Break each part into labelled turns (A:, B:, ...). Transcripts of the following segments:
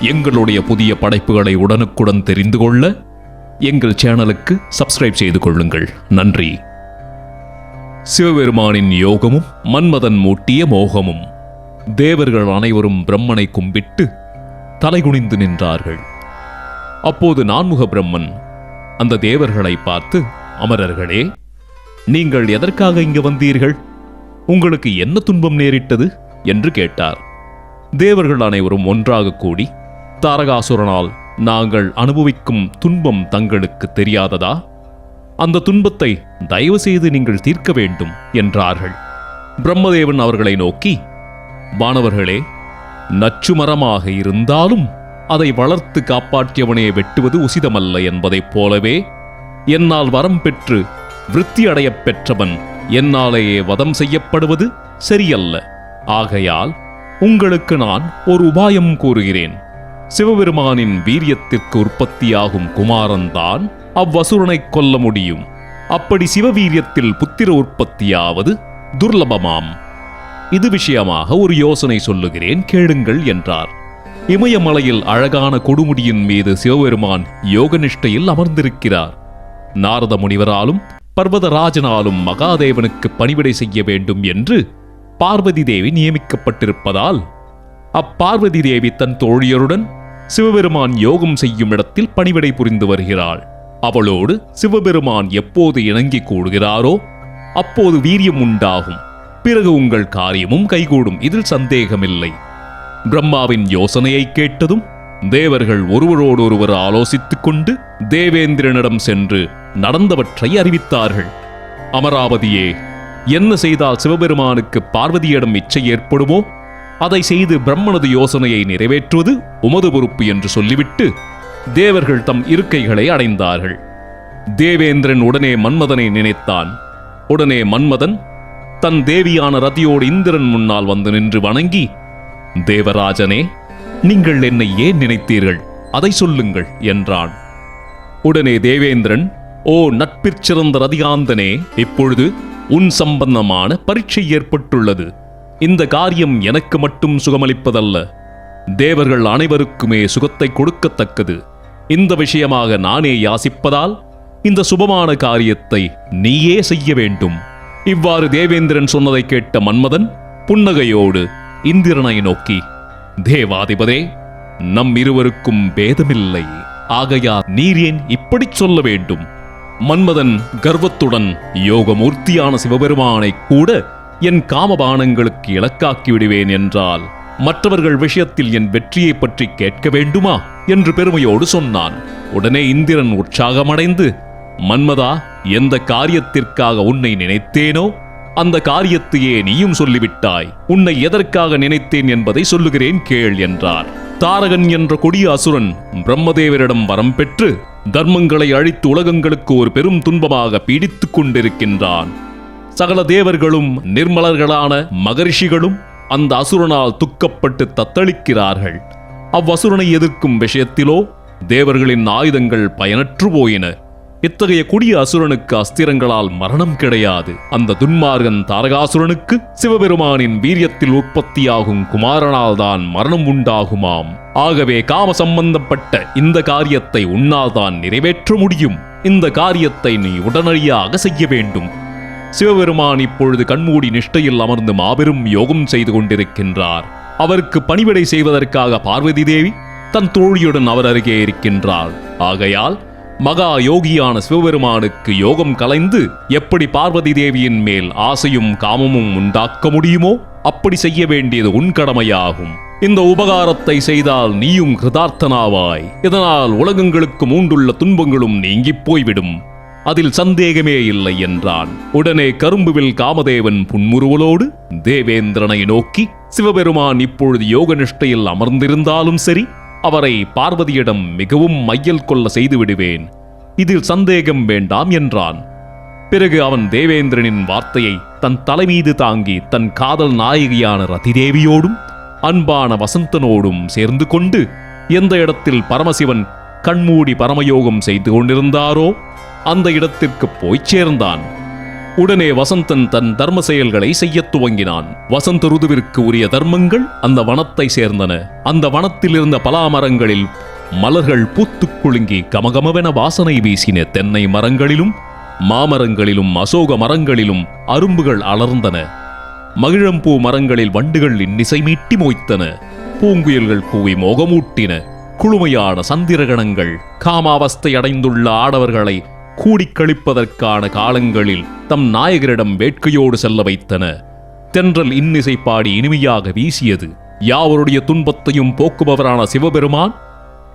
A: எங்களுடைய புதிய படைப்புகளை உடனுக்குடன் தெரிந்து கொள்ள எங்கள் சேனலுக்கு சப்ஸ்கிரைப் செய்து கொள்ளுங்கள். நன்றி. சிவபெருமானின் யோகமும் மன்மதன் மூட்டிய மோகமும். தேவர்கள் அனைவரும் பிரம்மனை கும்பிட்டு தலைகுனிந்து நின்றார்கள். அப்போது நான்முக பிரம்மன் அந்த தேவர்களை பார்த்து, அமரர்களே, நீங்கள் எதற்காக இங்கு வந்தீர்கள்? உங்களுக்கு என்ன துன்பம் நேரிட்டது என்று கேட்டார். தேவர்கள் அனைவரும் ஒன்றாக கூடி, தாரகாசுரனால் நாங்கள் அனுபவிக்கும் துன்பம் தங்களுக்கு தெரியாததா? அந்த துன்பத்தை தயவு செய்து நீங்கள் தீர்க்க வேண்டும் என்றார்கள். பிரம்மதேவன் அவர்களை நோக்கி, வானவர்களே, நச்சு மரமாக இருந்தாலும் அதை வளர்த்து காப்பாற்றியவனே வெட்டுவது உசிதமல்ல என்பதைப் போலவே என்னால் வரம் பெற்று விருத்தி அடையப் பெற்றவன் என்னாலேயே வதம் செய்யப்படுவது சரியல்ல. ஆகையால் உங்களுக்கு நான் ஒரு உபாயம் கூறுகிறேன். சிவபெருமானின் வீரியத்திற்கு உற்பத்தியாகும் குமாரன்தான் அவ்வசுரனை கொல்ல முடியும். அப்படி சிவவீரியத்தில் புத்திர உற்பத்தியாவது துர்லபமாம். இது விஷயமாக ஒரு யோசனை சொல்லுகிறேன், கேளுங்கள் என்றார். இமயமலையில் அழகான கொடுமுடியின் மீது சிவபெருமான் யோகநிஷ்டையில் அமர்ந்திருக்கிறார். நாரத முனிவராலும் பர்வதராஜனாலும் மகாதேவனுக்கு பணிவிடை செய்ய வேண்டும் என்று பார்வதி தேவி நியமிக்கப்பட்டிருப்பதால் அப்பார்வதி தேவி தன் தோழியருடன் சிவபெருமான் யோகம் செய்யும் இடத்தில் பணிவிடை புரிந்து வருகிறாள். அவளோடு சிவபெருமான் எப்போது இணங்கி கூடுகிறாரோ அப்போது வீரியம் உண்டாகும். பிறகு உங்கள் காரியமும் கைகூடும், இதில் சந்தேகமில்லை. பிரம்மாவின் யோசனையை கேட்டதும் தேவர்கள் ஒருவரோடொருவர் ஆலோசித்துக் கொண்டு தேவேந்திரனிடம் சென்று நடந்தவற்றை அறிவித்தார்கள். அமராவதியே, என்ன செய்தால் சிவபெருமானுக்கு பார்வதியிடம் இச்சை ஏற்படுமோ அதை செய்து பிரம்மனது யோசனையை நிறைவேற்றுவது உமது பொறுப்பு என்று சொல்லிவிட்டு தேவர்கள் தம் இருக்கைகளை அடைந்தார்கள். தேவேந்திரன் உடனே மன்மதனை நினைத்தான். உடனே மன்மதன் தன் தேவியான ரதியோடு இந்திரன் முன்னால் வந்து நின்று வணங்கி, தேவராஜனே, நீங்கள் என்னை ஏன் நினைத்தீர்கள், அதை சொல்லுங்கள் என்றான். உடனே தேவேந்திரன், ஓ நட்பிற்சிறந்த ரதிகாந்தனே, இப்பொழுது உன் சம்பந்தமான பரீட்சை ஏற்பட்டுள்ளது. இந்த காரியம் எனக்கு மட்டும் சுகமளிப்பதல்ல, தேவர்கள் அனைவருக்குமே சுகத்தை கொடுக்கத்தக்கது. இந்த விஷயமாக நானே யாசிப்பதால் இந்த சுபமான காரியத்தை நீயே செய்ய வேண்டும். இவ்வாறு தேவேந்திரன் சொன்னதை கேட்ட மன்மதன் புன்னகையோடு இந்திரனை நோக்கி, தேவாதிபதே, நம் இருவருக்கும் பேதமில்லை. ஆகையால் நீர் ஏன் இப்படி சொல்ல வேண்டும்? மன்மதன் கர்வத்துடன் யோகமூர்த்தியான சிவபெருமானை கூட என் காமபானங்களுக்கு இலக்காக்கி விடுவேன் என்றால் மற்றவர்கள் விஷயத்தில் என் வெற்றியை பற்றி கேட்க வேண்டுமா என்று பெருமையோடு சொன்னான். உடனே இந்திரன் உற்சாகமடைந்து, மன்மதா, எந்த காரியத்திற்காக உன்னை நினைத்தேனோ அந்த காரியத்தையே நீயும் சொல்லிவிட்டாய். உன்னை எதற்காக நினைத்தேன் என்பதை சொல்லுகிறேன், கேள் என்றார். தாரகன் என்ற கொடிய அசுரன் பிரம்மதேவரிடம் வரம் பெற்று தர்மங்களை அழித்து உலகங்களுக்கு ஒரு பெரும் துன்பமாக பீடித்துக் கொண்டிருக்கின்றான். சகல தேவர்களும் நிர்மலர்களான மகரிஷிகளும் அந்த அசுரனால் துக்கப்பட்டு தத்தளிக்கிறார்கள். அவ்வசுரனை எதிர்க்கும் விஷயத்திலோ தேவர்களின் ஆயுதங்கள் பயனற்று போயின. இத்தகைய கொடிய அசுரனுக்கு அஸ்திரங்களால் மரணம் கிடையாது. அந்த துன்மார்கன் தாரகாசுரனுக்கு சிவபெருமானின் வீரியத்தில் உற்பத்தியாகும் குமாரனால் தான் மரணம் உண்டாகுமாம். ஆகவே காம சம்பந்தப்பட்ட இந்த காரியத்தை உன்னால் தான் நிறைவேற்ற முடியும். இந்த காரியத்தை நீ உடனடியாக செய்ய வேண்டும். சிவபெருமான் இப்பொழுது கண்மூடி நிஷ்டையில் அமர்ந்து மாபெரும் யோகம் செய்து கொண்டிருக்கின்றார். அவருக்கு பணிவிடை செய்வதற்காக பார்வதி தேவி தன் தோழியுடன் அவர் அருகே இருக்கின்றாள். ஆகையால் மகா யோகியான சிவபெருமானுக்கு யோகம் கலைந்து எப்படி பார்வதி தேவியின் மேல் ஆசையும் காமமும் உண்டாக்க முடியுமோ அப்படி செய்ய வேண்டியது உன் கடமையாகும். இந்த உபகாரத்தை செய்தால் நீயும் கிருதார்த்தனாவாய். இதனால் உலகங்களுக்கு மூண்டுள்ள துன்பங்களும் நீங்கிப் போய்விடும். அதில் சந்தேகமே இல்லை என்றான். உடனே கரும்புவில் காமதேவன் புன்முறுவலோடு தேவேந்திரனை நோக்கி, சிவபெருமான் இப்பொழுது யோக நிஷ்டையில் அமர்ந்திருந்தாலும் சரி, அவரை பார்வதியிடம் மிகவும் மையல் கொள்ள செய்து விடுவேன். இதில் சந்தேகம் வேண்டாம் என்றான். பிறகு அவன் தேவேந்திரனின் வார்த்தையை தன் தலைமீது தாங்கி தன் காதல் நாயகியான ரதிதேவியோடும் அன்பான வசந்தனோடும் சேர்ந்து கொண்டு எந்த இடத்தில் பரமசிவன் கண்மூடி பரமயோகம் செய்து கொண்டிருந்தாரோ அந்த இடத்திற்கு போய்ச் சேர்ந்தான். உடனே வசந்தன் தன் தர்ம செயல்களை செய்யத் துவங்கினான். வசந்த ருதுவிற்கு உரிய தர்மங்கள் அந்த வனத்தை சேர்ந்தன. அந்த வனத்தில் இருந்த பலா மரங்களில் மலர்கள் பூத்துக் குலுங்கி கமகமவென வாசனை வீசின. தென்னை மரங்களிலும் மாமரங்களிலும் அசோக மரங்களிலும் அரும்புகள் அலர்ந்தன. மகிழம்பூ மரங்களில் வண்டுகள் இன்னிசை மீட்டி மோய்த்தன. பூங்குயல்கள் கூவி மோகமூட்டின. குளுமையான சந்திரகணங்கள் காமாவஸ்தை அடைந்துள்ள ஆடவர்களை கூடிக் கழிப்பதற்கான காலங்களில் தம் நாயகரிடம் வேட்கையோடு செல்ல வைத்தன. தென்றல் இன்னிசை பாடி இனிமையாக வீசியது. யாவருடைய துன்பத்தையும் போக்குபவரான சிவபெருமான்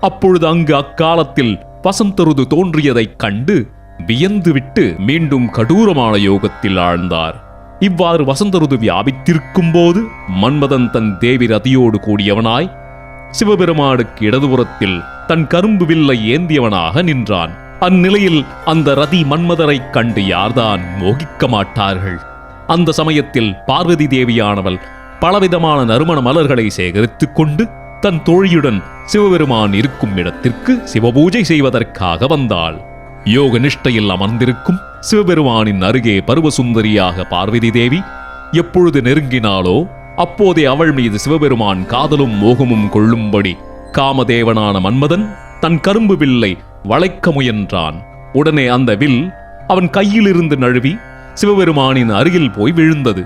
A: அப்பொழுது அங்கு அக்காலத்தில் வசந்த ருது தோன்றியதைக் கண்டு வியந்துவிட்டு மீண்டும் கடூரமான யோகத்தில் ஆழ்ந்தார். இவ்வாறு வசந்த ருது வியாபித்திருக்கும் போது மன்மதன் தன் தேவி ரதியோடு கூடியவனாய் சிவபெருமானுக்கு இடதுபுறத்தில் தன் கரும்பு வில்லை ஏந்தியவனாக நின்றான். அந்நிலையில் அந்த ரதி மன்மதரைக் கண்டு யார்தான் மோகிக்க மாட்டார்கள்? அந்த சமயத்தில் பார்வதி தேவியானவள் பலவிதமான நறுமண மலர்களை சேகரித்துக் கொண்டு தன் தோழியுடன் சிவபெருமான் இருக்கும் இடத்திற்கு சிவபூஜை செய்வதற்காக வந்தாள். யோக நிஷ்டையில் அமர்ந்திருக்கும் சிவபெருமானின் அருகே பருவசுந்தரியாக பார்வதி தேவி எப்பொழுது நெருங்கினாளோ அப்போதே அவள் மீது சிவபெருமான் காதலும் மோகமும் கொள்ளும்படி காமதேவனான மன்மதன் தன் கரும்பு வில்லை வளைக்க முயன்றான். உடனே அந்த வில் அவன் கையிலிருந்து நழுவி சிவபெருமானின் அருகில் போய் விழுந்தது.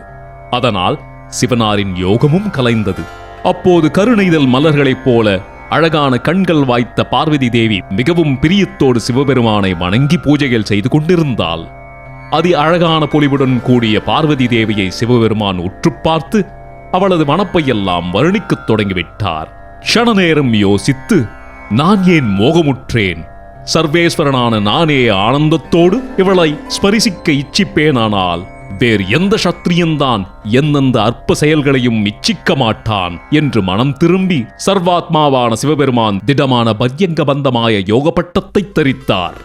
A: அதனால் சிவனாரின் யோகமும் கலைந்தது. அப்போது கருணைதல் மலர்களைப் போல அழகான கண்கள் வாய்த்த பார்வதி தேவி மிகவும் பிரியத்தோடு சிவபெருமானை வணங்கி பூஜைகள் செய்து கொண்டிருந்தாள். அதி அழகான பொலிவுடன் கூடிய பார்வதி தேவியை சிவபெருமான் உற்று பார்த்து அவளது மனப்பையெல்லாம் வர்ணிக்கத் தொடங்கிவிட்டார். க்ஷண நேரம் யோசித்து, நான் ஏன் மோகமுற்றேன்? சர்வேஸ்வரனான நானே ஆனந்தத்தோடு இவளை ஸ்பரிசிக்க இச்சிப்பேனானால் வேறு எந்த சத்திரியன்தான் எந்தெந்த அற்ப செயல்களையும் இச்சிக்க மாட்டான் என்று மனம் திரும்பி சர்வாத்மாவான சிவபெருமான் திடமான பர்யங்க பந்தமாய யோக பட்டத்தை தரித்தார்.